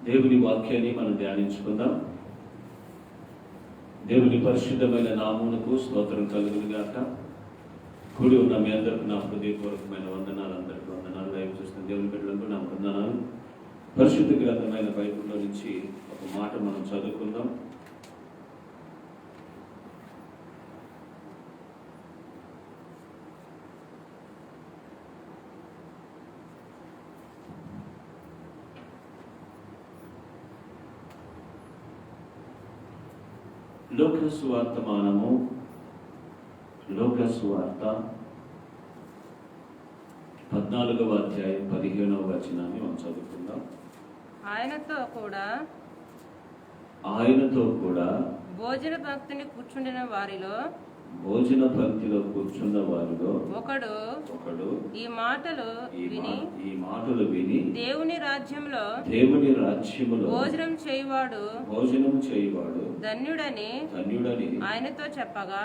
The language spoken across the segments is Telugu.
దేవుని వాక్యాన్ని మనం ధ్యానించుకుందాం. దేవుని పరిశుద్ధమైన నామమునకు స్తోత్రం కలుగును గాక. కూడి ఉన్న మీ అందరికీ నా హృదయపూర్వకమైన వందనాలు. అందరికీ వందనాలు. లైవ్ చూస్తున్న దేవుని బిడ్డలకు నా వందనాలు. పరిశుద్ధ గ్రంథమైన బైబిల్లో నుంచి ఒక మాట మనం చదువుకుందాం. లోకసువార్త 14వ అధ్యాయం 15వ వచనాన్ని మనం చదువుకుందాం. ఆయనతో కూడా భోజన పంక్తిలో కూర్చుండిన వారిలో ఒకడు ఈ మాటలు విని దేవుని రాజ్యంలో భోజనం చేయువాడు ధన్యుడని ఆయనతో చెప్పగా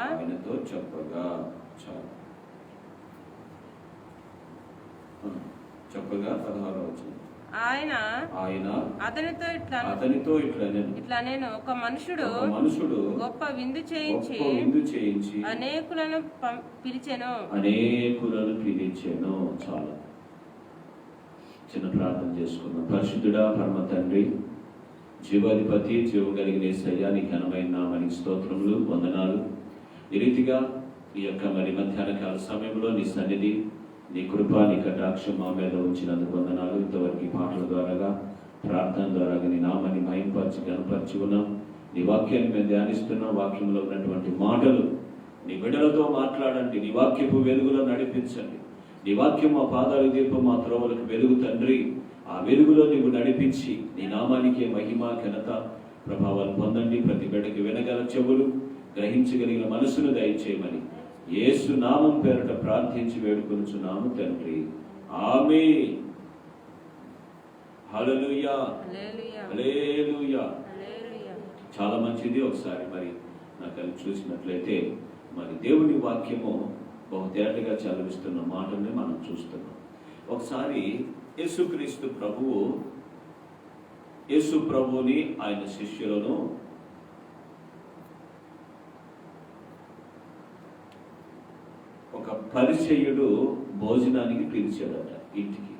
చెప్పగా 16వ వచనం. ఆయన అతనితో ఇట్లా నేను ఒక మనుషుడు గొప్ప విందు చేయించి అనేకులను పిలిచెను. చాలా చిన్న ప్రార్థన చేసుకుందాం. పరిశుద్ధుడా, పరమ తండ్రి, జీవాధిపతి, జీవం కలిగిన యేసయ్యా, నీ ఘనమైన నామానికి స్తోత్రములు, వందనాలు. ఈ రీతిగా ఈ యొక్క మధ్యాహ్న కాల సమయంలో నీ సన్నిధి, నీ కృప, నీ కటాక్షం మా మీద ఉంచినందుకు వందనాలు. ఇంతవరకు పాటల ద్వారా, ప్రార్థన ద్వారా నీ నామాన్ని మహింపరిచి గణపరిచి ఉన్నాం. నీ వాక్యాన్ని మేము ధ్యానిస్తున్నాం. వాక్యంలో ఉన్నటువంటి మాటలు నీ బిడ్డలతో మాట్లాడండి. నీ వాక్యపు వెలుగులో నడిపించండి. నీ వాక్యం మా పాదాల దీపం, మా త్రోవలకు వెలుగు తండ్రి. ఆ వెలుగులో నీవు నడిపించి నీ నామానికి మహిమ, ఘనత, ప్రభావాలు పొందండి. ప్రతి బిడ్డకి వినగల చెవులు, గ్రహించగలిగిన మనసును దయచేయమని యేసు నామం పేరట ప్రార్థించి వేడుకొనుచున్నాము తండ్రి. ఆమేన్. హల్లెలూయా, హల్లెలూయా. చాలా మంచిది. ఒకసారి నాకు అది చూసినట్లయితే దేవుని వాక్యము బహుతేటగా చదివిస్తున్న మాటల్ని మనం చూస్తున్నాం. ఒకసారి యేసు ప్రభుని ఆయన శిష్యులను ఒక పరిసయ్యుడు భోజనానికి పిలిచాడట ఇంటికి.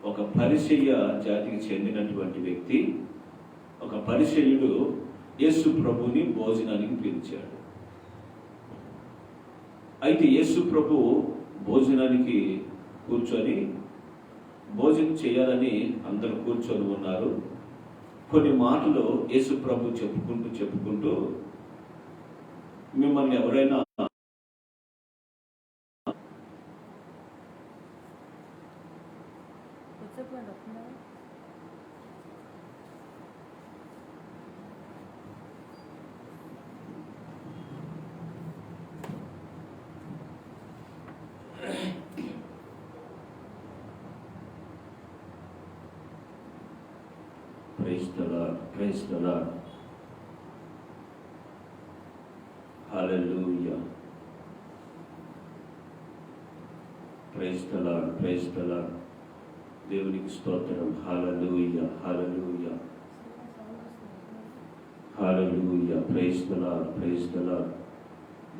ఒక పరిసయ్య జాతికి చెందినటువంటి వ్యక్తి, ఒక పరిసయ్యుడు యేసు ప్రభుని భోజనానికి పిలిచాడు. అయితే యేసు ప్రభు భోజనానికి కూర్చొని భోజనం చేయాలని అందరూ కూర్చొని ఉన్నారు. కొన్ని మాటలు యేసు ప్రభు చెప్పుకుంటూ మిమ్మల్ని ఎవరైనా Praise the Lord. Hallelujah. Praise the Lord. Praise the Lord. దేవునికి స్తోత్రం. హల్లెలూయా, హల్లెలూయా, హల్లెలూయా. Praise the Lord, praise the Lord.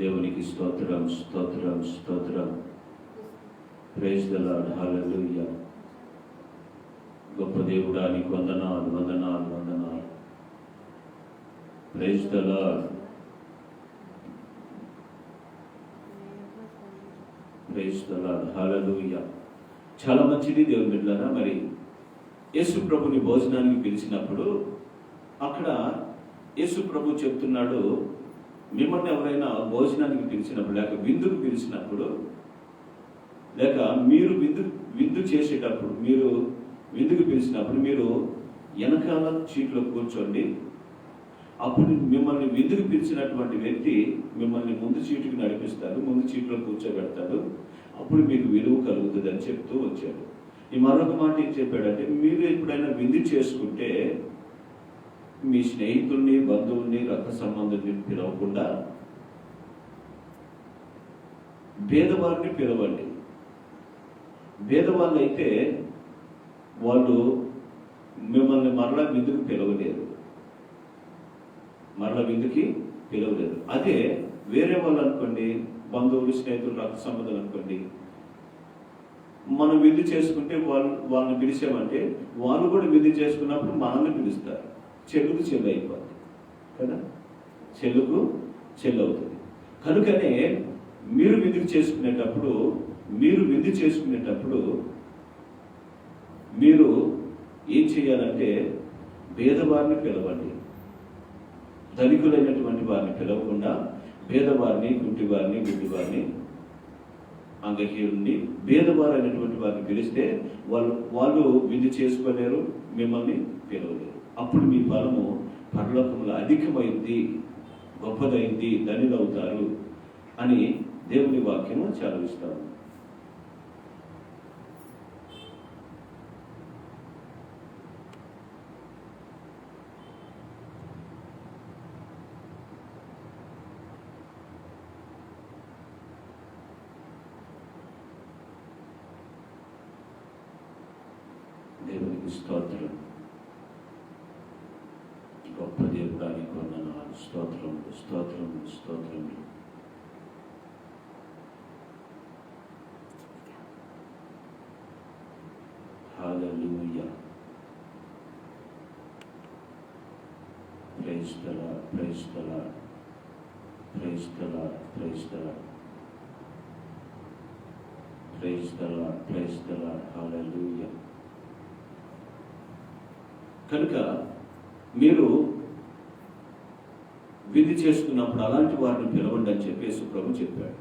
దేవునికి స్తోత్రం, స్తోత్రం, స్తోత్రం. Praise the Lord. హల్లెలూయా. గొప్ప దేవుడా, నీకు వందనాలు, వందనాలు, వందనాలు. Praise the Lord, praise the Lord. హల్లెలూయా. చాలా మంచిది దేవుని బిడ్డలారా. యేసు ప్రభుని భోజనానికి పిలిచినప్పుడు అక్కడ యేసు ప్రభు చెప్తున్నాడు, మిమ్మల్ని ఎవరైనా భోజనానికి పిలిచినప్పుడు, లేక విందుకు పిలిచినప్పుడు, లేక మీరు విందు చేసేటప్పుడు, మీరు విందుకు పిలిచినప్పుడు మీరు వెనకాల సీట్లో కూర్చోండి. అప్పుడు మిమ్మల్ని విందుకు పిలిచినటువంటి వ్యక్తి మిమ్మల్ని ముందు సీటుకి నడిపిస్తారు, ముందు సీట్లో కూర్చోబెడతాడు. అప్పుడు మీకు విలువ కలుగుతుంది అని చెప్తూ వచ్చాడు. ఈ మరొక మాట ఏం చెప్పాడంటే, మీరు ఎప్పుడైనా విందు చేసుకుంటే మీ స్నేహితుల్ని, బంధువుల్ని, రక్త సంబంధుల్ని పిలవకుండా పేదవారిని పిలవండి. పేదవాళ్ళు అయితే వాళ్ళు మిమ్మల్ని మరలా విందుకు పిలవలేరు, మరలా విందుకి పిలవలేరు. అదే వేరే వాళ్ళు అనుకోండి, బంధువులు, స్నేహితులు, రక్త సంబంధాలు అనుకోండి, మనం విందు చేసుకుంటే వాళ్ళని పిలిచామంటే వాళ్ళు కూడా విందు చేసుకున్నప్పుడు మనల్ని పిలుస్తారు. చెల్లుకు చెల్లు అయిపోద్ది కదా, చెల్లుకు చెల్లు అవుతుంది. కనుకనే మీరు విందు చేసుకునేటప్పుడు మీరు ఏం చేయాలంటే పేదవారిని పిలవండి. ధనికులైనటువంటి వారిని పిలవకుండా పేదవారిని, గుడ్డివారిని, గుడ్డివారిని, అంగహీనుడిని, పేదవారైనటువంటి వారిని పిలిస్తే వాళ్ళు విందు చేసుకోలేరు, మిమ్మల్ని పిలవలేరు. అప్పుడు మీ బలము పరలోకంలో అధికమైంది, గొప్పదైంది, ధనిలవుతారు అని దేవుని వాక్యము చదివిస్తాము. దేవునికి స్తోత్రం. గొప్ప దేవుడానికి వందనాలు. స్తోత్రములు, స్తోత్రములు, స్తోత్రములు. హల్లెలూయా. Praise the Lord, praise the Lord, praise the Lord, praise the Lord, praise the Lord, praise the Lord. హల్లెలూయా. కనుక మీరు విందు చేసుకున్నప్పుడు అలాంటి వారిని పిలవండి అని చెప్పేసి ప్రభు చెప్పాడు.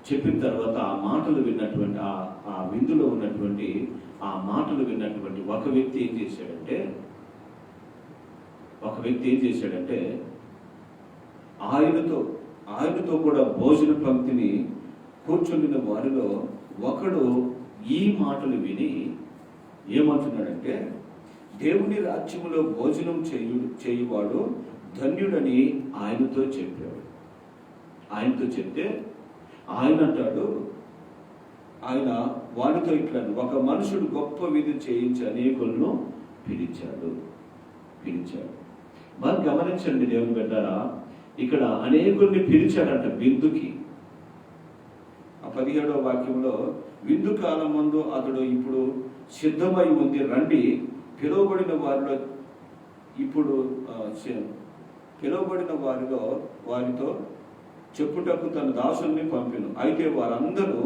చెప్పిన తర్వాత ఆ మాటలు విన్నటువంటి ఆ విందులో ఉన్నటువంటి ఆ మాటలు విన్నటువంటి ఒక వ్యక్తి ఏం చేశాడంటే ఆయనతో కూడా భోజన పంక్తిని కూర్చుండిన వారిలో ఒకడు ఈ మాటలు విని ఏమంటున్నాడంటే, దేవుని రాజ్యములో భోజనం చేయువాడు ధన్యుడని ఆయనతో చెప్పాడు. ఆయనతో చెప్తే ఆయన అంటాడు, ఆయన వాడితో ఇట్లా, ఒక మనుషుడు గొప్ప విధి చేయించి అనేకులను పిలిచాడు. బాగా గమనించండి దేవుని బిడ్డలారా, ఇక్కడ అనేకుల్ని పిలిచాడంట విందుకి. ఆ 17వ వాక్యంలో, విందు కాలం ముందు అతడు ఇప్పుడు సిద్ధమై ఉంది, రండి, పిలువబడిన వారితో చెప్పుటకు తన దాసుల్ని పంపెను. అయితే వారందరూ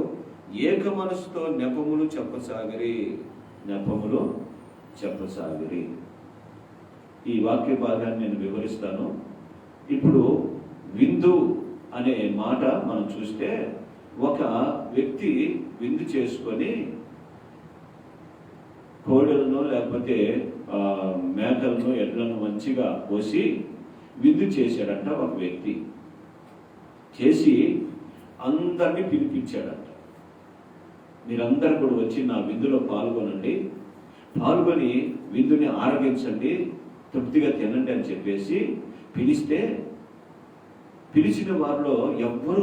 ఏక మనసుతో నెపములు చెప్పసాగిరి. ఈ వాక్య భాగాన్ని నేను వివరిస్తాను. ఇప్పుడు విందు అనే మాట మనం చూస్తే, ఒక వ్యక్తి విందు చేసుకొని కోడలను లేకపోతే మేకలను, ఎడ్లను మంచిగా కోసి విందు చేశాడంట. ఒక వ్యక్తి చేసి అందరినీ పిలిపించాడంట. మీరందరూ కూడా వచ్చి నా విందులో పాల్గొని విందుని ఆరగించండి, తృప్తిగా తినండి అని చెప్పేసి పిలిస్తే, పిలిచిన వారిలో ఎవ్వరూ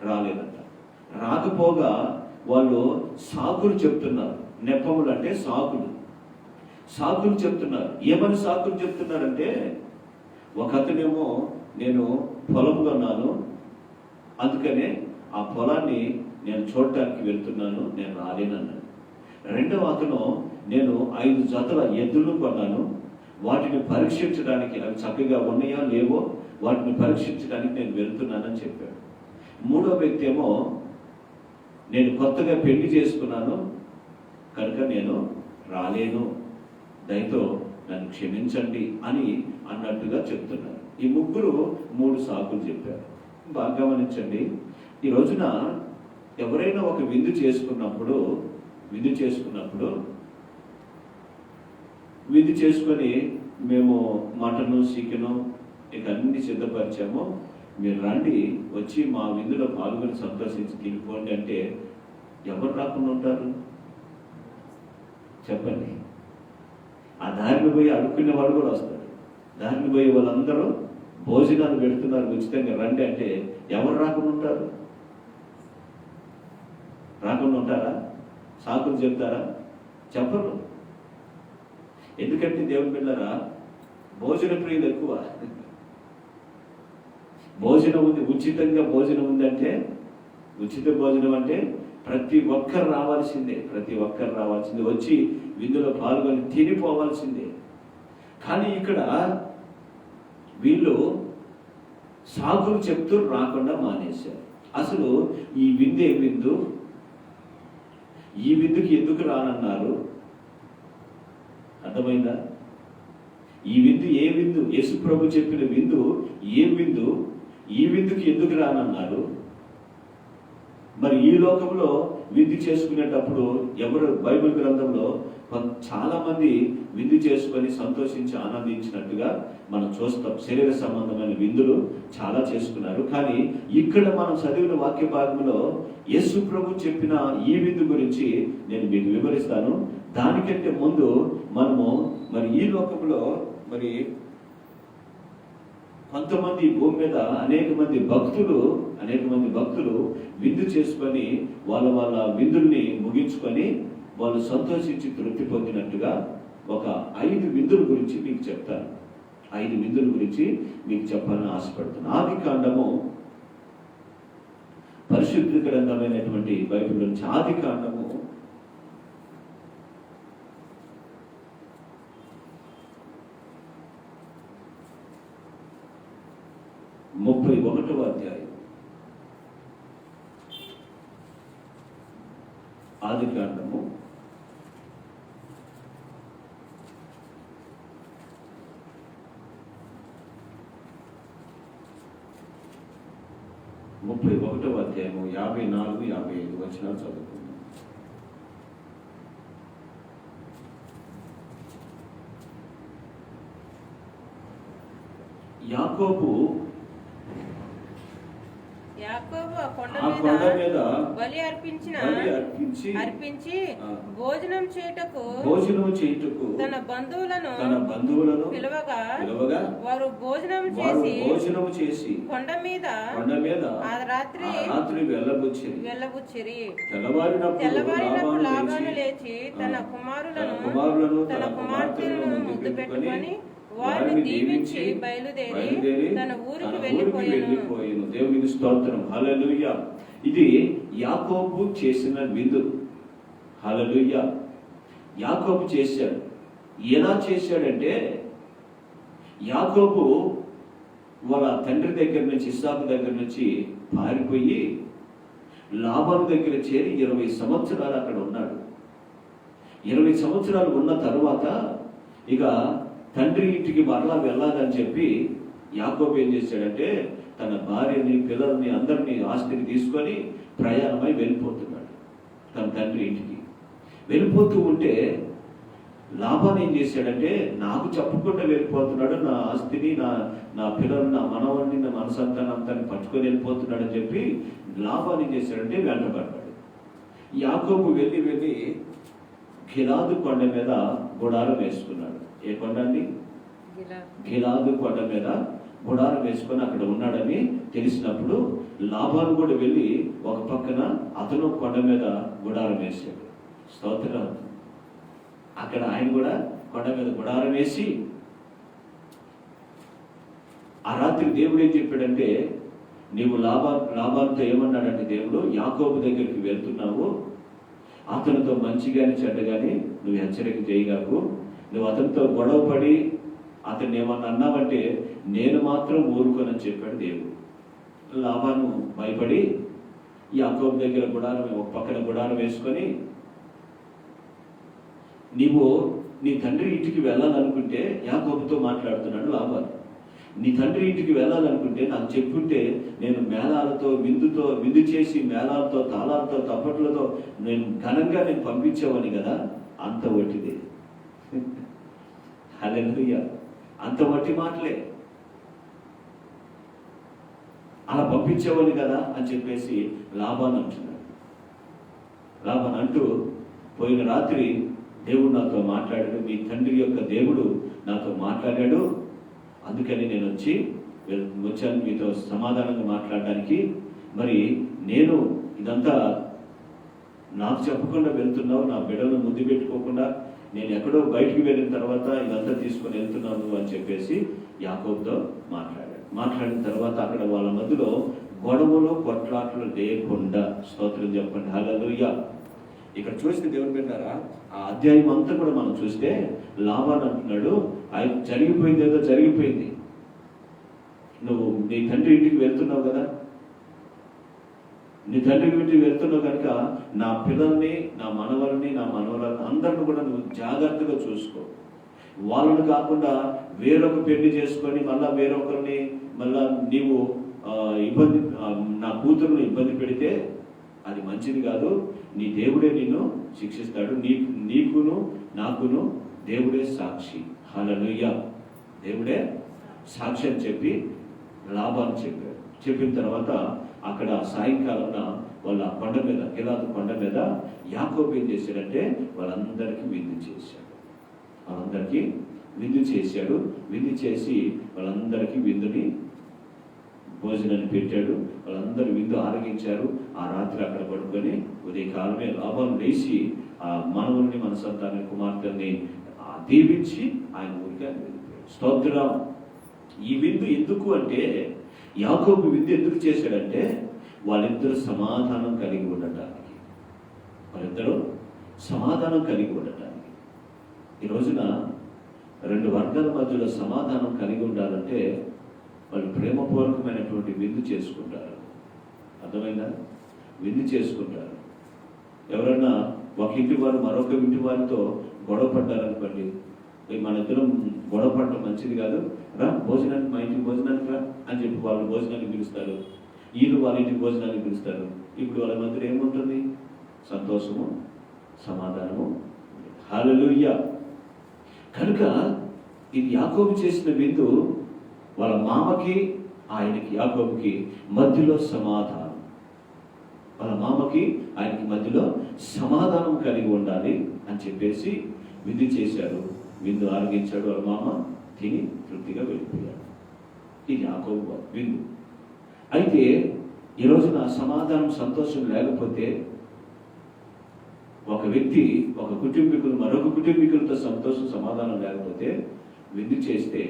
రాలేదంట. రాకపోగా వాళ్ళు సాకులు చెప్తున్నారు. నెపములు అంటే సాకులు చెప్తున్నారు. ఏమని సాకులు చెప్తున్నారంటే, ఒకతనేమో నేను పొలం కొన్నాను, అందుకనే ఆ పొలాన్ని నేను చూడటానికి వెళ్తున్నాను, నేను రాలేనన్నాడు. రెండవ అతను, నేను 5 జతల ఎద్దులు కొన్నాను, వాటిని పరీక్షించడానికి, అవి చక్కగా ఉన్నాయో లేవో వాటిని పరీక్షించడానికి నేను వెళ్తున్నానని చెప్పాడు. మూడో వ్యక్తి ఏమో, నేను కొత్తగా పెళ్లి చేసుకున్నాను కనుక నేను రాలేను, దయతో నన్ను క్షమించండి అని అన్నట్టుగా చెప్తున్నారు. ఈ ముగ్గురు 3 సాకులు చెప్పారు. బాగా గమనించండి. ఈ రోజున ఎవరైనా ఒక విందు చేసుకున్నప్పుడు విందు చేసుకొని మేము మటను, చికెను ఇక అన్ని సిద్ధపరిచాము, మీరు రండి, వచ్చి మా విందులో పాల్గొని సంతోషించి తినిపోండి అంటే ఎవరు రాకుండా ఉంటారు చెప్పండి? ఆ దారిని పోయి అడుక్కునే వాళ్ళు కూడా వస్తారు. దారిని పోయి వాళ్ళందరూ భోజనాలు పెడుతున్నారు ఉచితంగా, రండి అంటే ఎవరు రాకుండా ఉంటారు? రాకుండా ఉంటారా? సాకులు చెప్తారా? చెప్పరు. ఎందుకంటే దేవుని బిడ్డలారా, భోజన ప్రియులు ఎక్కువ. భోజనం ఉంది, ఉచితంగా భోజనం ఉందంటే, ఉచిత భోజనం అంటే ప్రతి ఒక్కరు రావాల్సిందే, వచ్చి విందులో పాల్గొని తినిపోవాల్సిందే. కానీ ఇక్కడ వీళ్ళు సాకులు చెప్తూ రాకుండా మానేశారు. అసలు ఈ విందే విందు, ఈ విందుకి ఎందుకు రానన్నారు? అర్థమైందా? ఈ విందు ఏ విందు? యేసు ప్రభు చెప్పిన విందు ఏ విందు? ఈ విందుకి ఎందుకు రానన్నారు? మరి ఈ లోకంలో విందు చేసుకునేటప్పుడు ఎవరు బైబిల్ గ్రంథంలో చాలా మంది విందు చేసుకొని సంతోషించి ఆనందించినట్టుగా మనం చూస్తాం. శరీర సంబంధమైన విందులు చాలా చేసుకున్నారు. కానీ ఇక్కడ మనం చదివిన వాక్య భాగంలో యేసు ప్రభు చెప్పిన ఈ విందు గురించి నేను మీకు వివరిస్తాను. దానికంటే ముందు మనము మరి ఈ లోకంలో మరి కొంతమంది భూమి మీద అనేక మంది భక్తులు విందు చేసుకొని వాళ్ళ విందుల్ని ముగించుకొని వాళ్ళు సంతోషించి తృప్తి పొందినట్టుగా ఒక 5 విందుల గురించి మీకు చెప్తాను. 5 విందుల గురించి మీకు చెప్పాలని ఆశపడుతున్నాను. ఆదికాండము, పరిశుద్ధ గ్రంథమైనటువంటి బైబిల్ నుంచి ఆదికాండము 31వ అధ్యాయం. ఆదికాండము 31వ అధ్యాయము 54, 55 వచనాలు చదువుకుందాం. యాకోబు ఆ కొండ మీద బలి అర్పించి భోజనం చేయుటకు తన బంధువులను పిలవగా వారు భోజనం చేసి కొండ మీద ఆ రాత్రి వెళ్ళబుచ్చిరి. తెల్లవారినప్పుడు లాబాను లేచి తన కుమారులను తన కుమార్తెలను ముద్దు పెట్టుకొని వారిని దీవించి బయలుదేరి తన ఊరికి వెళ్ళిపోయాను. దేవునికి స్తోత్రం. హల్లెలూయా. ఇది యాకోబు చేసిన విందు. హల్లెలూయా. యాకోబు చేశాడు. ఎలా చేశాడంటే, యాకోబు వాళ్ళ తండ్రి దగ్గర నుంచి, ఇస్సాకు దగ్గర నుంచి పారిపోయి లాబాను దగ్గర చేరి 20 సంవత్సరాలు అక్కడ ఉన్నాడు. 20 సంవత్సరాలు ఉన్న తరువాత ఇక తండ్రి ఇంటికి మరలా వెళ్ళాలని చెప్పి యాకోబు ఏం చేశాడంటే, తన భార్యని, పిల్లల్ని, అందరినీ, ఆస్తిని తీసుకొని ప్రయాణమై వెళ్ళిపోతున్నాడు తన తండ్రి ఇంటికి. వెళ్ళిపోతూ ఉంటే లాబాను ఏం చేశాడంటే, నాకు చెప్పకుండా వెళ్ళిపోతున్నాడు, నా ఆస్తిని, నా పిల్లలు, నా మనవాడిని, నా మనసంతానంతాన్ని పట్టుకొని వెళ్ళిపోతున్నాడు అని చెప్పి లాబాను ఏం చేశాడంటే వెంటబడ్డాడు. యాకోబు వెళ్ళి గిలాదు కొండ మీద గుడారం వేసుకున్నాడు. ఏ కొండ అండి? గిలాదు కొండ మీద గుడారం వేసుకొని అక్కడ ఉన్నాడని తెలిసినప్పుడు లాబాను కూడా వెళ్ళి ఒక పక్కన అతను కొండ మీద గుడారం వేసాడు. స్తోత్రం. అక్కడ ఆయన కూడా కొండ మీద గుడారం వేసి ఆ రాత్రి దేవుడు ఏం చెప్పాడంటే, నీవు లాబానుతో ఏమన్నాడంటే, దేవుడు, యాకోబు దగ్గరికి వెళ్తున్నావు, అతనితో మంచిగాని చెడ్డగాని నువ్వు హెచ్చరిక చేయగాకు, నువ్వు అతనితో గొడవ పడి అతన్ని ఏమన్నా అన్నావంటే నేను మాత్రం ఊరుకోనని చెప్పాడు దేవుడు. లాబాను భయపడి యాకోబు దగ్గర ఒక పక్కన గుడారం వేసుకొని, నీవు నీ తండ్రి ఇంటికి వెళ్ళాలనుకుంటే, యాకోబుతో మాట్లాడుతున్నాడు లాబాను, నీ తండ్రి ఇంటికి వెళ్ళాలనుకుంటే నాకు చెప్పుంటే నేను మేళాలతో విందు చేసి మేళాలతో, తాళాలతో, తప్పట్లతో ఘనంగా పంపించేవాని కదా. అంత వట్టిదే. హల్లెలూయా. అంత వట్టి మాటలే. అలా పంపించేవాని కదా అని చెప్పేసి లాబాను అంటున్నాడు. లాబాను అంటూ, పోయిన రాత్రి దేవుడు నాతో మాట్లాడాడు, మీ తండ్రి యొక్క దేవుడు నాతో మాట్లాడాడు, అందుకని నేను వచ్చాను మీతో సమాధానంగా మాట్లాడడానికి. మరి నేను ఇదంతా నాకు చెప్పకుండా వెళ్తున్నావు, నా బిడ్డలను ముద్దు పెట్టుకోకుండా నేను ఎక్కడో బయటికి వెళ్ళిన తర్వాత ఇదంతా తీసుకొని వెళ్తున్నాను అని చెప్పేసి యాకోబుతో మాట్లాడిన తర్వాత అక్కడ వాళ్ళ మధ్యలో గొడవలు కొట్లాటలు లేకుండా, స్తోత్రం చెప్పండి, హల్లెలూయా. ఇక్కడ చూస్తే దేవుని పెట్టారా, ఆ అధ్యాయం అంతా కూడా మనం చూస్తే లాబాను అంటున్నాడు, ఆయన జరిగిపోయింది ఏదో జరిగిపోయింది, నువ్వు నీ తండ్రి ఇంటికి వెళ్తున్నావు కదా, నీ తండ్రి ఇంటికి వెళ్తున్నావు కనుక నా పిల్లల్ని, నా మనవల్ని, నా మనవరాలని అందరిని కూడా నువ్వు జాగ్రత్తగా చూసుకో. వాళ్ళని కాకుండా వేరొక పెళ్లి చేసుకొని మళ్ళా వేరొకరిని మళ్ళా నీవు ఇబ్బంది, నా కూతురుని ఇబ్బంది పెడితే అది మంచిది కాదు. నీ దేవుడే నిన్ను శిక్షిస్తాడు, నీకును నాకును దేవుడే సాక్షి. హల్లెలూయా. దేవుడే సాక్షి అని చెప్పి లాబాను చెప్పాడు. చెప్పిన తర్వాత అక్కడ సాయంకాలం వాళ్ళ కొండ మీద, గిలాదు కొండ మీద యాకోబు ఏం చేశాడంటే వాళ్ళందరికీ విందు చేశాడు. వాళ్ళందరికీ విందు చేశాడు. విందు చేసి వాళ్ళందరికీ విందుని, భోజనాన్ని పెట్టాడు. వాళ్ళందరూ విందు ఆరగించారు. ఆ రాత్రి అక్కడ పడుకొని ఉదయకాలమే లాబాను లేచి ఆ మనవుల్ని, మన సంతాన కుమార్తెల్ని దీవించి ఆయన ఊరికి వెళ్ళిపోయాడు. స్తోత్రం. ఈ విందు ఎందుకు అంటే, యాకోబు విందు ఎందుకు చేశాడంటే వాళ్ళిద్దరూ సమాధానం కలిగి ఉండటానికి. వాళ్ళిద్దరూ సమాధానం కలిగి ఉండటానికి. ఈ రోజున రెండు వర్గాల మధ్యలో సమాధానం కలిగి ఉండాలంటే వాళ్ళు ప్రేమపూర్వకమైనటువంటి విందు చేసుకుంటారు. అర్థమైందా? విందు చేసుకుంటారు. ఎవరైనా ఒక ఇంటి వారు మరొక ఇంటి వారితో గొడవ పడ్డారనుకోండి, మన ఇద్దరం గొడవ పడటం మంచిది కాదు, రా భోజనానికి, మా ఇంటికి భోజనానికి రా అని చెప్పి వాళ్ళు భోజనానికి పిలుస్తారు. వీళ్ళు వాళ్ళ ఇంటికి భోజనానికి పిలుస్తారు. ఇప్పుడు వాళ్ళ మధ్యలో ఏముంటుంది? సంతోషము, సమాధానము. హల్లెలూయా. కనుక ఇది యాకోబు చేసిన విందు వాళ్ళ మామకి, ఆయనకి, యాకోబుకి మధ్యలో సమాధానం. వాళ్ళ మామకి ఆయనకి మధ్యలో సమాధానం కలిగి ఉండాలి అని చెప్పేసి విందు చేశాడు. విందు ఆరగించాడు. వాళ్ళ మామ తిని తృప్తిగా వెళ్ళిపోయాడు. ఇది యాకోబు విందు. అయితే ఈ రోజున సమాధానం, సంతోషం లేకపోతే, ఒక వ్యక్తి, ఒక కుటుంబీకులు మరొక కుటుంబీకులతో సంతోషం, సమాధానం లేకపోతే విందు చేస్తే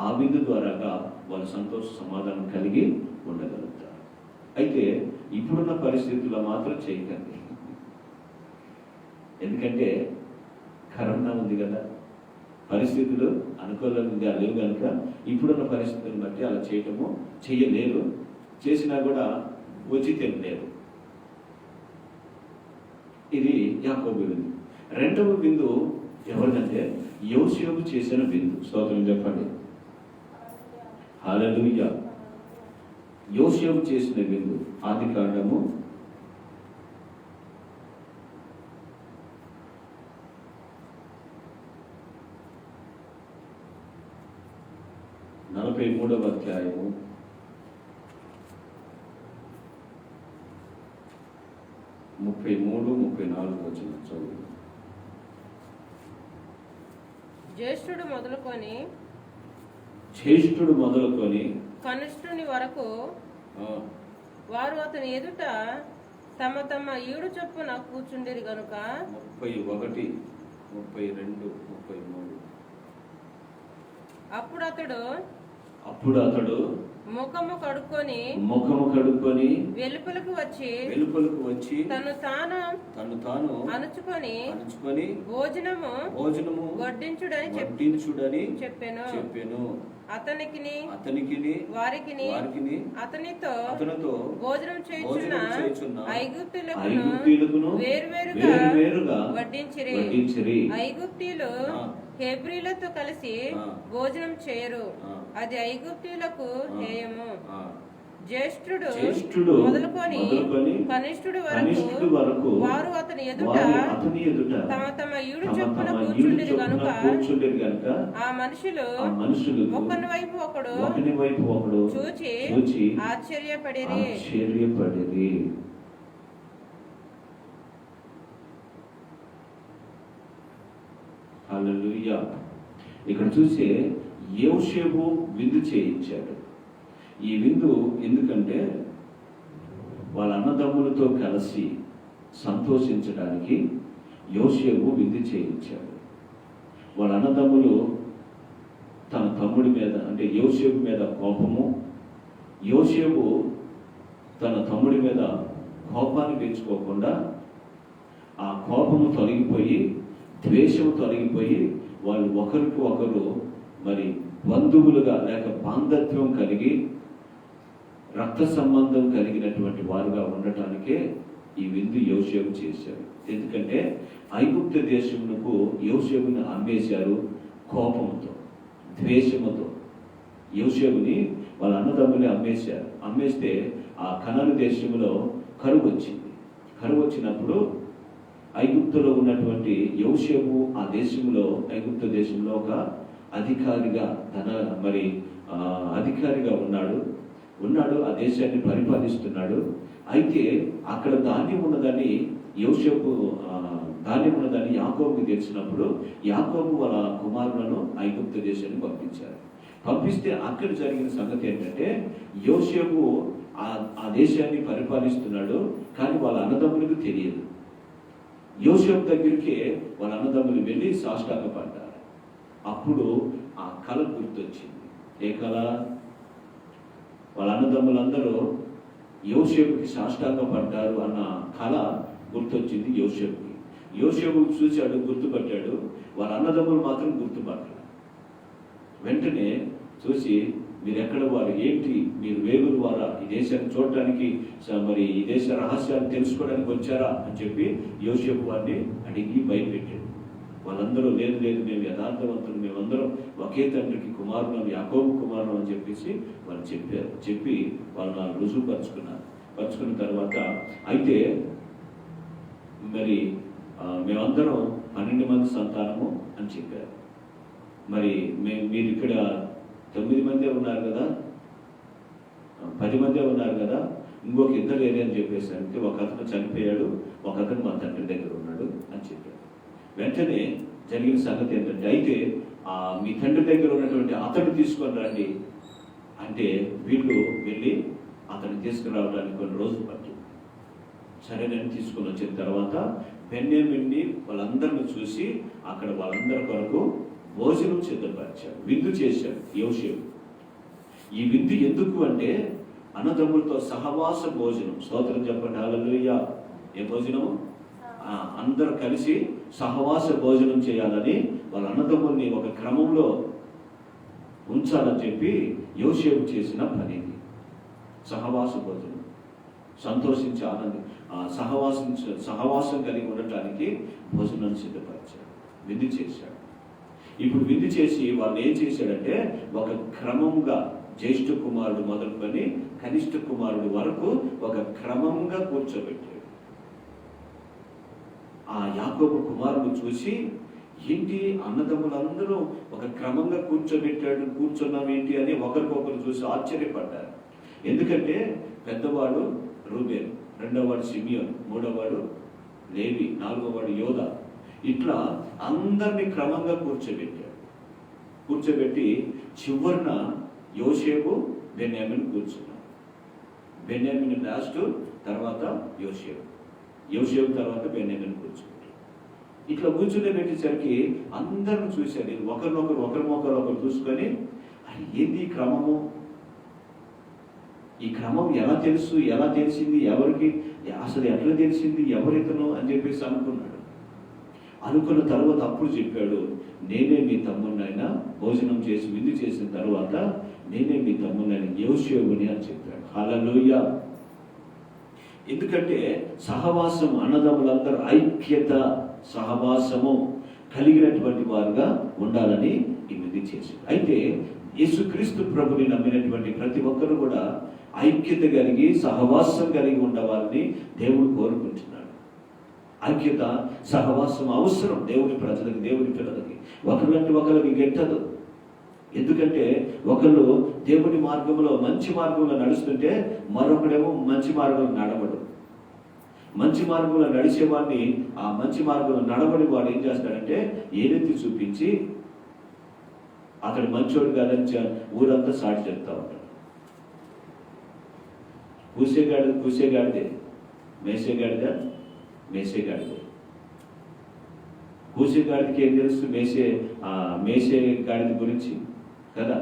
ఆ విందు ద్వారాగా వాళ్ళు సంతోష, సమాధానం కలిగి ఉండగలుగుతారు. అయితే ఇప్పుడున్న పరిస్థితుల్లో మాత్రం చేయకండి. ఎందుకంటే కరోనా ఉంది కదా, పరిస్థితులు అనుకూలంగా లేవు కనుక ఇప్పుడున్న పరిస్థితులను బట్టి అలా చేయలేరు. చేసినా కూడా వచ్చి తినలేరు. ఇది యాకోబు విందు. రెండవ విందు ఎవరిదంటే యోసేపు చేసిన విందు. స్తోత్రం చెప్పండి. హల్లెలూయా. యోసేపు చేసిన విందు. ఆదికాండము 43వ అధ్యాయము 33, 34 వచనం చదువు. జ్యేష్ఠుడు మొదలుకొని కనిష్ఠుని వరకు వారు అతని ఎదుట తమ తమ ఈడు చొప్పున కూర్చుండేది గనుక 31, 32, 33. అప్పుడు అతడు ముఖము కడుక్కొని వెలుపలకు వచ్చి తను తాను అణుచుకొని భోజనము వడ్డించుడని చెప్పెను. అతనికి వారికి అతనితో భోజనం చేయుచున్న ఐగుప్తీయులను వేరువేరుగా వడ్డించిరి. ఐగుప్తీయులు హెబ్రీలతో కలిసి భోజనం చేయరు, అది ఐగుప్తీయులకు హేయము. జ్యేష్ఠుడు మొదలుకొని కనిష్ఠుడు వరకు వారు అతని ఎదుట తమ తమ ఈడు చొప్పున కూర్చుండేది గనుక ఆ మనుషులు ఒకని వైపు ఒకడు చూచి ఆశ్చర్యపడిరి. హల్లెలూయా. ఇక్కడ చూసే యోసేపు విందు చేయించాడు. ఈ విందు ఎందుకంటే వాళ్ళ అన్నదమ్ములతో కలిసి సంతోషించడానికి యోసేపు విందు చేయించాడు. వాళ్ళ అన్నదమ్ములు తన తమ్ముడి మీద అంటే యోసేపు మీద కోపము, యోసేపు తన తమ్ముడి మీద కోపాన్ని పెంచుకోకుండా ఆ కోపము తొలగిపోయి, ద్వేషము తొలగిపోయి, వాళ్ళు ఒకరికి ఒకరు మరి బంధువులుగా లేక బాంధత్వం కలిగి రక్త సంబంధం కలిగినటువంటి వారుగా ఉండటానికే ఈ విందు యోసేపు చేశారు. ఎందుకంటే ఐగుప్తు దేశమునకు యోసేపుని అమ్మేశారు కోపంతో, ద్వేషముతో. యోసేపుని వాళ్ళ అన్నదమ్ముని అమ్మేశారు. అమ్మేస్తే ఆ కనాను దేశంలో కరువు వచ్చింది. కరువు వచ్చినప్పుడు ఐగుప్తులో ఉన్నటువంటి యోసేపు ఆ దేశంలో, ఐగుప్తు దేశంలో ఒక అధికారిగా అధికారిగా ఉన్నాడు. ఆ దేశాన్ని పరిపాలిస్తున్నాడు. అయితే అక్కడ ధాన్యం ఉన్నదని యాకోబుకి తెలిసినప్పుడు యాకోబు వాళ్ళ కుమారులను ఐగుప్తు దేశాన్ని పంపిస్తే అక్కడ జరిగిన సంగతి ఏంటంటే యోసేపు ఆ దేశాన్ని పరిపాలిస్తున్నాడు, కానీ వాళ్ళ అన్నదమ్ములకు తెలియదు. యోసేపు దగ్గరికి వాళ్ళ అన్నదమ్ములు వెళ్ళి సాష్టాంగపడ్డారు. అప్పుడు ఆ కళ గుర్తొచ్చింది. ఏ కళ? వాళ్ళ అన్నదమ్ములందరూ యోసేపుకి సాష్టాంగపడ్డారు అన్న కళ గుర్తొచ్చింది యోసేపుకి. యోసేపు చూశాడు, గుర్తుపట్టాడు. వాళ్ళ అన్నదమ్ములు మాత్రం గుర్తుపట్టారు. వెంటనే చూసి, మీరు ఎక్కడ వారు, ఏంటి మీరు వేగులు వారా, ఈ దేశాన్ని చూడటానికి మరి ఈ దేశ రహస్యాలు తెలుసుకోవడానికి వచ్చారా అని చెప్పి యోసేపు వారిని అడిగి భయపెట్టాడు. వాళ్ళందరూ లేదు మేము యథార్థవంతులు, మేమందరం ఒకే తండ్రికి కుమారులం, యాకోబు కుమారులం అని చెప్పేసి వాళ్ళు చెప్పారు. చెప్పి వాళ్ళు రుజువు పరుచుకున్న తర్వాత అయితే మరి మేమందరం 12 మంది సంతానము అని చెప్పారు. మరి మీరు ఇక్కడ 9 మందే ఉన్నారు కదా, 10 మందే ఉన్నారు కదా, ఇంకొక 2 లేరు అని చెప్పేసి అంటే ఒక అతను చనిపోయాడు, ఒక అతను మా తండ్రి దగ్గర ఉన్నాడు అని చెప్పాడు. వెంటనే జరిగిన సంగతి ఏంటంటే, అయితే మీ తండ్రి దగ్గర ఉన్నటువంటి అతడు తీసుకొని రండి అంటే వీళ్ళు వెళ్ళి అతన్ని తీసుకురావడానికి కొన్ని రోజులు పట్టింది. సరేనని తీసుకొని వచ్చిన తర్వాత బెన్యామీన్ని వాళ్ళందరిని చూసి అక్కడ వాళ్ళందరి కొరకు భోజనం సిద్ధపరిచాడు, విందు చేశాడు యోసేపు. ఈ విందు ఎందుకు అంటే అన్నదమ్ములతో సహవాస భోజనం. స్తోత్రం చెప్పండి, హల్లెలూయా. ఏ భోజనం? అందరూ కలిసి సహవాస భోజనం చేయాలని వాళ్ళ అన్నదమ్ముల్ని ఒక క్రమంలో ఉంచాలని చెప్పి యోసేపు చేసిన పని. సహవాస భోజనం, సంతోషించి సహవాసం కలిగి ఉండటానికి భోజనం సిద్ధపరిచాడు, విందు చేశాడు. ఇప్పుడు విందు చేసి వాళ్ళు ఏం చేశాడంటే ఒక క్రమంగా జ్యేష్ఠ కుమారుడు మొదలుకొని కనిష్ఠ కుమారుడు వరకు ఒక క్రమంగా కూర్చోబెట్టాడు. ఆ యాకోబు కుమారుడు చూసి, ఏంటి అన్నదమ్ములందరూ ఒక క్రమంగా కూర్చున్నాం ఏంటి అని ఒకరికొకరు చూసి ఆశ్చర్యపడ్డారు. ఎందుకంటే పెద్దవాడు రూబేను, రెండోవాడు సిమియోను, మూడోవాడు లేవి, నాలుగోవాడు యోధా. ఇట్లా అందరినీ క్రమంగా కూర్చోబెట్టి చివరిన యోసేపు బెన్యామీను కూర్చున్నాడు. బెన్యామీను లాస్ట్, తర్వాత యోసేపు తర్వాత బెన్యామీను కూర్చున్నాడు. ఇట్లా కూర్చునే పెట్టేసరికి అందరూ చూశారు. ఒకరు చూసుకొని, అది ఏంది ఈ క్రమము, ఈ క్రమం ఎలా తెలిసింది, ఎవరికి అసలు ఎట్లా తెలిసింది, ఎవరితను అని చెప్పేసి అనుకున్న తర్వాత అప్పుడు చెప్పాడు, నేనే మీ తమ్ముడినైనా భోజనం చేసి విందు చేసిన తర్వాత నేనే మీ తమ్ముడినైనా యోసేపుని అని చెప్పాడు. హల్లెలూయా. ఎందుకంటే సహవాసం, అన్నదమ్ములందరూ ఐక్యత, సహవాసము కలిగినటువంటి వారుగా ఉండాలని ఈ విందు చేశాడు. అయితే యేసుక్రీస్తు ప్రభుని నమ్మినటువంటి ప్రతి ఒక్కరు కూడా ఐక్యత కలిగి సహవాసం కలిగి ఉండవాలని దేవుడు కోరుకుంటున్నాడు. ఐక్యత, సహవాసం అవసరం దేవుని ప్రజలకి, దేవుని పిల్లలకి. ఒకరికంటే ఒకరికి గెట్టదు. ఎందుకంటే ఒకళ్ళు దేవుని మార్గంలో, మంచి మార్గంలో నడుస్తుంటే మరొకడేమో మంచి మార్గంలో నడవడు. మంచి మార్గంలో నడిచేవాడిని, ఆ మంచి మార్గంలో నడవడి వాడు ఏం చేస్తాడంటే ఏదెత్తి చూపించి అతడు మంచోడు కాదని ఊరంతా సాటి చెప్తా ఉంటాడు. కూసేగాడిదే, మేసేగాడిదా, మేసేగాడిదే. కూసేగాడికి ఏం తెలుసు మేసేగాడిది గురించి కదా?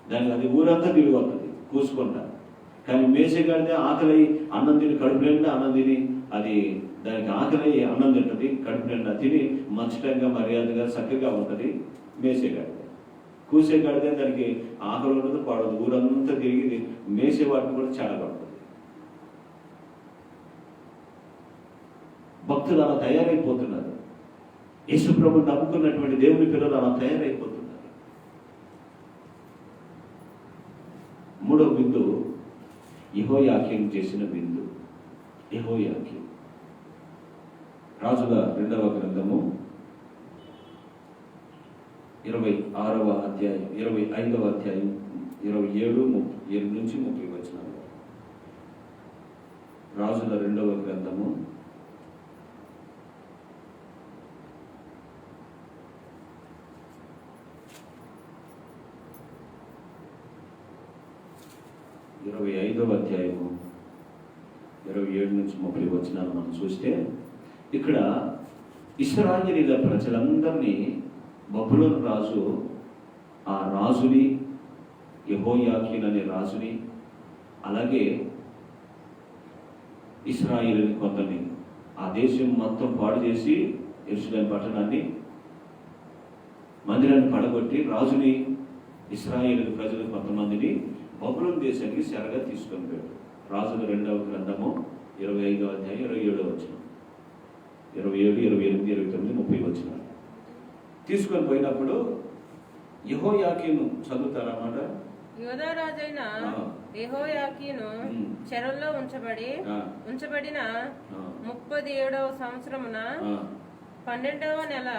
దానికి అది ఊరంతా తిరిగి వస్తుంది కూసుకుంటా. కానీ మేసేగాడిదే ఆకలి అన్నం తిని కడుపు నిండా అన్నం తిని అది దానికి ఆకలి అన్నం తింటుంది, కడుపు నిండా తిని మంచితంగా మర్యాదగా చక్కగా ఉంటుంది మేసేగాడిదే. కూసేగాడిదే దానికి ఆకలి ఉండదు, పడదు, ఊరంతా తిరిగి మేసేవాటిని కూడా చెడగొడుతుంది. భక్తులు అలా తయారైపోతున్నారు. యేసు ప్రభువుని నమ్ముకున్నటువంటి దేవుని పిల్లలు అలా తయారైపోతున్నారు. మూడో బిందు యెహోయాకీం చేసిన బిందు. యెహోయాకీం రాజుల 2వ గ్రంథము 26వ అధ్యాయం 25వ అధ్యాయం 27 నుంచి 30 వచనాలు. రాజుల 2వ గ్రంథము 25వ అధ్యాయము 27 నుంచి 30 వచనాలు మనం చూస్తే, ఇక్కడ ఇశ్రాయేలీయుల ప్రజలందరినీ బబులోను రాజు ఆ రాజుని, యెహోయాకీన్ అనే రాజుని, అలాగే ఇశ్రాయేలుని కొందరిని ఆ దేశం మొత్తం పాడు చేసి యెరూషలేము పట్టణాన్ని, మందిరాన్ని పడగొట్టి రాజుని, ఇశ్రాయేలు ప్రజలు కొంతమందిని బబులోను దేశానికి చెరగా తీసుకొని పోయాడు. రాజుల 2వ గ్రంథము 25వ అధ్యాయం 27వ వచనం, 27, 28, 29, 30 వచనాలు. తీసుకొని పోయినప్పుడు యెహోయాకీను చదువుతారన్నమాట. యూదా రాజైన యెహోయాకీను చెరలో ఉంచబడిన 37వ సంవత్సరమున 12వ నెల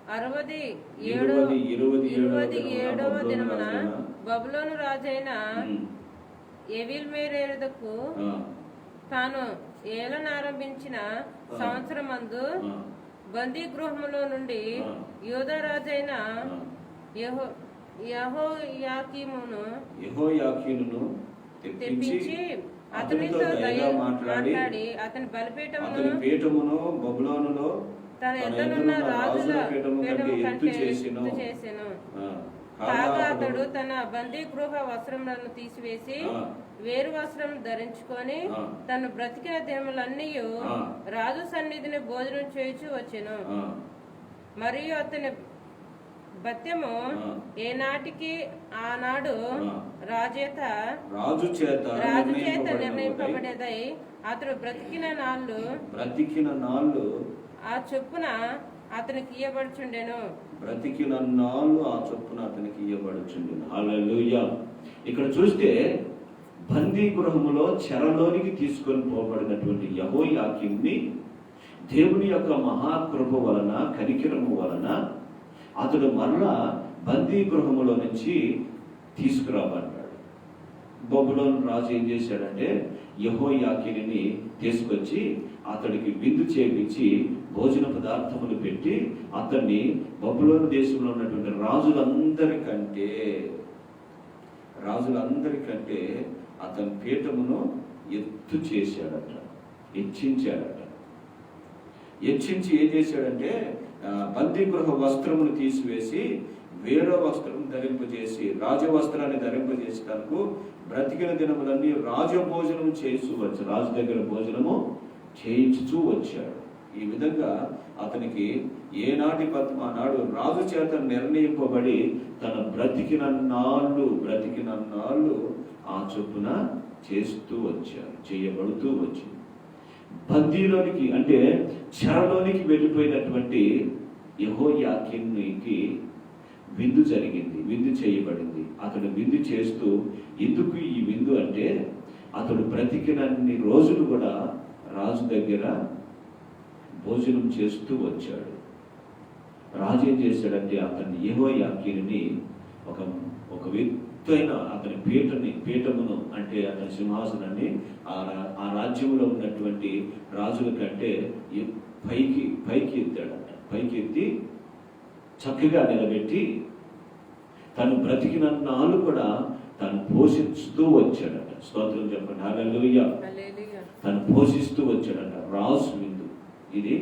27వ దినమున బబులోను రాజైన ఎవిల్మెరోదకు తాను ఏలనారంభించిన సంవత్సరమందు బందీ గృహములో నుండి యూదా రాజైన యెహోయాకీనును తెప్పించి అతనితో మాట్లాడి అతని బలిపీఠమును బబులోనులో తన ఎద్దనున్న రాజుల పీఠము కంటే ఎత్తు చేసెను. కాగా అతడు తన బందీ గృహ వస్త్రములను తీసివేసి వేరు వస్త్రం ధరించుకొని తన బ్రతికిన దినములన్నీ రాజు సన్నిధిని భోజనం చేయుచు వచ్చెను. మరియు అతని భత్యము ఏనాటికి ఆనాడు రాజు చేత నిర్ణయింపబడేదై అతడు బ్రతికిన నాళ్ళు ఆ చొప్పున అతనికి ఇయ్యబడుచుండెను. బ్రతికిన నాళ్ళు ఆ చొప్పున అతనికి ఇయ్యబడుచుండెను. హల్లెలూయా. ఇక్కడ చూస్తే బందీ గృహములో చెరలోనికి తీసుకొని పోబడినటువంటి యెహోయాకీంని దేవుని యొక్క మహాకృప వలన, కనికరము వలన అతడు మరలా బందీ గృహములో నుంచి తీసుకురాబడ్డాడు. బబులోను రాజు ఏం చేశాడంటే యెహోయాకీనుని తీసుకొచ్చి అతడికి విందు చేయించి భోజన పదార్థములు పెట్టి అతన్ని బబులోను దేశంలో ఉన్నటువంటి రాజులందరికంటే అతని పీఠమును ఎత్తు చేశాడట, హెచ్చించి ఏం చేశాడంటే బందీ గృహ వస్త్రమును తీసివేసి వేరే వస్త్రం ధరింపజేసి రాజవస్త్రాన్ని ధరింపజేసేటకు బ్రతికిన దినములన్నీ రాజభోజనం చేయించవచ్చు, రాజు దగ్గర భోజనము చేయించుతూ వచ్చాడు. ఈ విధంగా అతనికి ఏనాటి ఆనాడు రాజు చేత నిర్ణయింపబడి తన బ్రతికిన నాళ్ళు ఆ చొప్పున చేయబడుతూ వచ్చింది. బందీలోనికి అంటే చెరలోనికి వెళ్ళిపోయినటువంటి యెహోయాకీనుకి విందు జరిగింది, విందు చేయబడింది. అతడు విందు చేస్తూ, ఎందుకు ఈ విందు అంటే అతడు బ్రతికినన్ని రోజులు కూడా రాజు దగ్గర భోజనం చేస్తూ వచ్చాడు. రాజు ఏం చేశాడంటే అతన్ని యెహోయాకీనుని ఒక ఎత్తైన అతని పీఠమును అంటే అతని సింహాసనాన్ని ఆ రాజ్యంలో ఉన్నటువంటి రాజుల కంటే పైకి ఎత్తాడట. పైకి ఎత్తి చక్కగా నిలబెట్టి తను బ్రతికిన నాళ్ళు కూడా తను పోషిస్తూ వచ్చాడట. స్తోత్రం చెప్పండి. హల్లెలూయా. తను పోషిస్తూ వచ్చాడంట. రాజు విందు, ఇది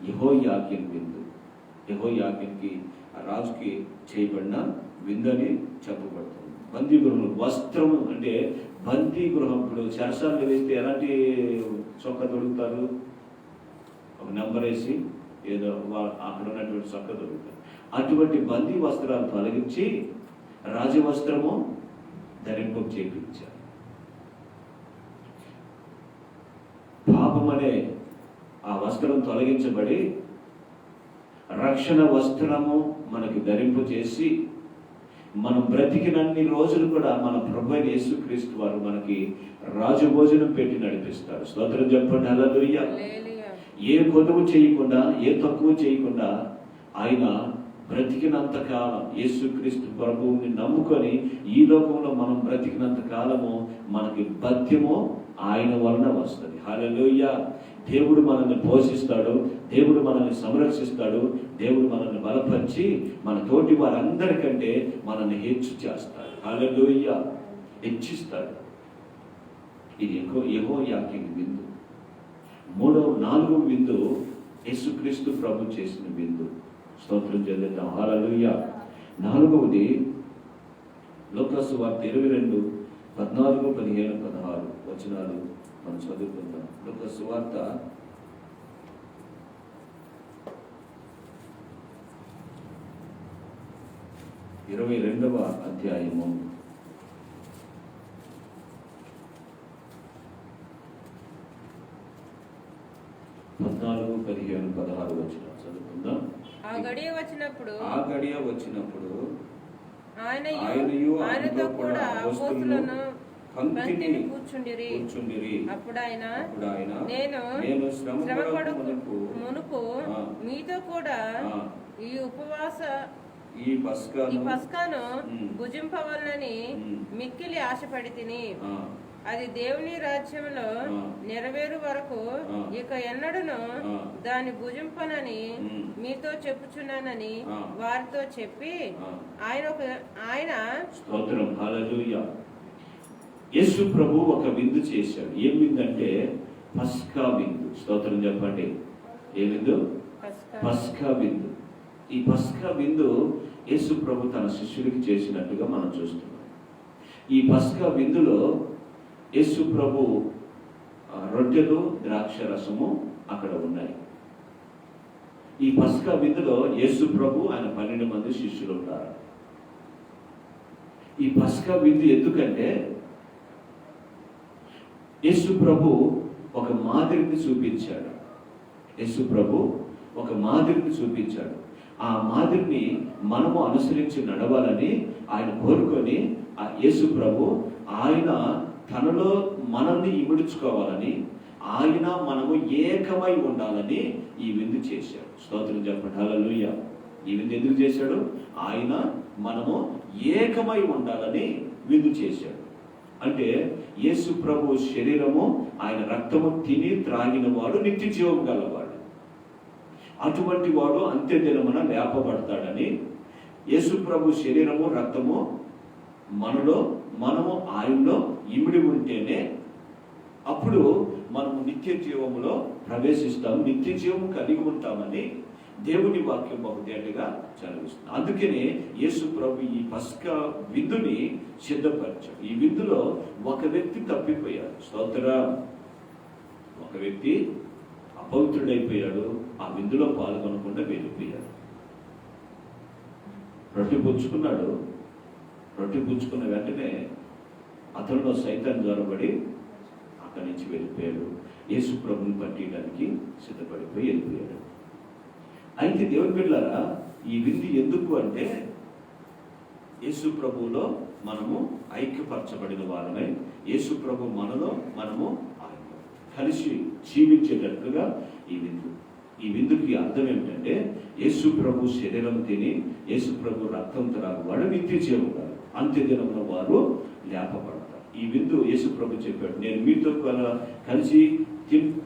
యెహోయాకీన్ విందు. యెహోయాకీన్కి ఆ రాజుకి చేయబడిన విందు అని చెప్పబడుతుంది. బందీ గృహం, వస్త్రం అంటే బందీ గృహం. ఇప్పుడు చెరసాల్లో వేస్తే ఎలాంటి చొక్కా దొరుకుతారు? ఒక నెంబర్ వేసి ఏదో అక్కడ ఉన్నటువంటి చొక్కా దొరుకుతారు. అటువంటి బందీ వస్త్రాలు తొలగించి రాజవస్త్రము ధరింప చేయించారు. పాపం అనే ఆ వస్త్రం తొలగించబడి రక్షణ వస్త్రము మనకి ధరింపు చేసి మనం బ్రతికినన్ని రోజులు కూడా మన ప్రభువైన యేసుక్రీస్తు వారు మనకి రాజభోజనం పెట్టి నడిపిస్తారు. స్తోత్రం చెప్పండి, హల్లెలూయా. ఏ కొదువు చేయకుండా, ఏ తక్కువ చేయకుండా ఆయన బ్రతికినంత కాలం యేసుక్రీస్తు ప్రభువుని నమ్ముకొని ఈ లోకంలో మనం బ్రతికినంత కాలము మనకి భత్యము ఆయన వలన వస్తుంది. హల్లెలూయా. దేవుడు మనల్ని పోషిస్తాడు, దేవుడు మనల్ని సంరక్షిస్తాడు, దేవుడు మనల్ని బలపరిచి మన తోటి వారందరికంటే మనల్ని హెచ్చు చేస్తాడు. హల్లెలూయా, హెచ్చిస్తాడు. ఇది యెహోయాకీన్ విందు. నాలుగవ విందు యేసుక్రీస్తు ప్రభు చేసిన విందు. స్తోత్రం చెల్లిద్దాం, హల్లెలూయా. నాలుగవది లూకాసు వార్త 22, 14, 15, 16 వచనాలు మనం చదువుకుందాం. లూకాసు వార్త 22వ అధ్యాయము 14, 15, 16 వచనాలు చదువుకుందాం. ఆ గడియ వచ్చినప్పుడు ఆయనయు ఆయనతో కూడా అపోస్తలులను పంక్తిని కూర్చుండిరి. అప్పుడు ఆయన నేను శ్రమపడు మునుపు మీతో కూడా ఈ పస్కాను భుజింపవలనని మిక్కిలి ఆశపడి తిని, అది దేవుని రాజ్యంలో నెరవేరు వరకు ఇక ఎన్నడూను దాని భుజింపనని మీతో చెప్పుచున్నానని వారితో చెప్పి ఆయన స్తోత్రం, హల్లెలూయా. యేసు ప్రభు ఒక విందు చేశాడు. ఏం విందు అంటే పస్కా విందు. స్తోత్రం చెప్పండి. ఏ విందు? పస్కా విందు. ఈ పస్కా విందు యేసు ప్రభు తన శిష్యుడికి చేసినట్టుగా మనం చూస్తున్నాం. ఈ పస్కా విందులో యేసు ప్రభు రొట్టెలు, ద్రాక్ష రసము అక్కడ ఉన్నాయి. ఈ పస్కా విందులో యేసు ప్రభు ఆయన 12 మంది శిష్యులు ఉంటారు. ఈ పస్కా విందు ఎందుకంటే యేసు ప్రభు ఒక మాదిరిని చూపించాడు. యేసు ప్రభు ఒక మాదిరిని చూపించాడు. ఆ మాదిరిని మనము అనుసరించి నడవాలని ఆయన కోరుకొని ఆ యేసు ప్రభు ఆయన తనలో మనల్ని ఇమిడ్చుకోవాలని, ఆయన మనము ఏకమై ఉండాలని ఈ విందు చేశాడు. స్తోత్రం చెప్పండి, హల్లెలూయా. ఈ విందు ఎందుకు చేశాడు? ఆయన మనము ఏకమై ఉండాలని విందు చేశాడు. అంటే యేసు ప్రభు శరీరము, ఆయన రక్తము తిని త్రాగిన వాడు నిత్య జీవం గలవాడు. అటువంటి వాడు అంత్యదినమున లేపబడతాడని, యేసు ప్రభు శరీరము, రక్తము మనము ఆయనలో ఇమిడి ఉంటేనే అప్పుడు మనము నిత్య జీవములో ప్రవేశిస్తాం, నిత్య జీవం కలిగి ఉంటామని దేవుని వాక్యం బహుదేటగా చదివిస్తుంది. అందుకనే యేసు ప్రభు ఈ పస్కా విందుని సిద్ధపరిచాడు. ఈ విందులో ఒక వ్యక్తి తప్పిపోయాడు. స్తోత్రం. ఒక వ్యక్తి అపవిత్రుడైపోయాడు. ఆ విందులో పాల్గొనకుండా వెళ్ళిపోయాడు. రొట్టె పుచ్చుకున్నాడు. రొట్టె పుచ్చుకున్న వెంటనే అతనిలో సైతాన్ జ్వరపడి అక్కడి నుంచి వెళ్ళిపోయాడు. యేసు ప్రభుని పట్టడానికి సిద్ధపడిపోయి వెళ్ళిపోయాడు. అయితే దేవుని బిడ్డలారా, ఈ విందు ఎందుకు అంటే యేసు ప్రభువులో మనము ఐక్యపరచబడిన వారమై, యేసు ప్రభు మనలో, మనము ఆయనలో కలిసి జీవించేటట్లుగా ఈ విందు. ఈ విందుకి అర్థం ఏమిటంటే యేసు ప్రభు శరీరం తిని యేసు ప్రభు రక్తం త్రాగువాడు నిత్య జీవం కాదు, అంత్యదినంలో వారు లేపబడతారు. ఈ విందు యేసు ప్రభు చెప్పాడు, నేను మీతో కలిసి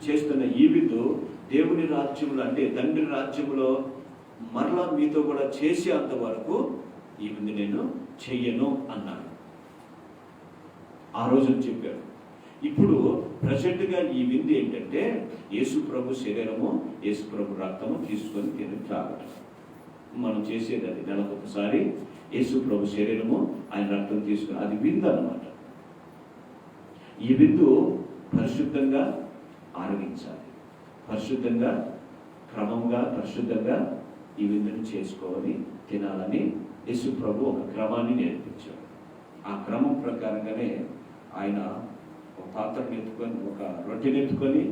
చేస్తున్న ఈ విందు దేవుని రాజ్యంలో, అంటే తండ్రి రాజ్యంలో మరలా మీతో కూడా చేసేంత వరకు ఈ విందు నేను చెయ్యను అన్నాడు. ఆ రోజు చెప్పాడు. ఇప్పుడు ప్రజెంట్ గా ఈ విందు ఏంటంటే యేసు ప్రభు శరీరము యేసు ప్రభు రక్తము తీసుకొని తిని త్రాగటం. మనం చేసేది అది నెలకు ఒకసారి యేసు ప్రభు శరీరము ఆయన రక్తం తీసుకుని, అది విందు అన్నమాట. ఈ విందు పరిశుద్ధంగా ఆరగించాలి, పరిశుద్ధంగా క్రమంగా పరిశుద్ధంగా ఈ విందుని చేసుకోవాలి, తినాలని యేసు ప్రభు ఒక క్రమాన్ని నేర్పించాడు. ఆ క్రమం ప్రకారంగానే ఆయన ఒక పాత్రను ఎత్తుకొని, ఒక రొట్టెని ఎత్తుకొని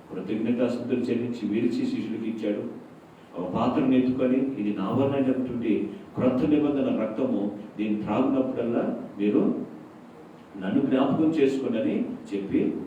కృతజ్ఞతాస్తుతులు చెల్లించి విరిచి శిష్యుడికి ఇచ్చాడు. ఒక పాత్రను ఎత్తుకొని, ఇది నా వలనైనటువంటి క్రొత్త నిబంధన రక్తము, దీన్ని త్రాగినప్పుడల్లా మీరు నన్ను జ్ఞాపకం చేసుకోండి అని చెప్పి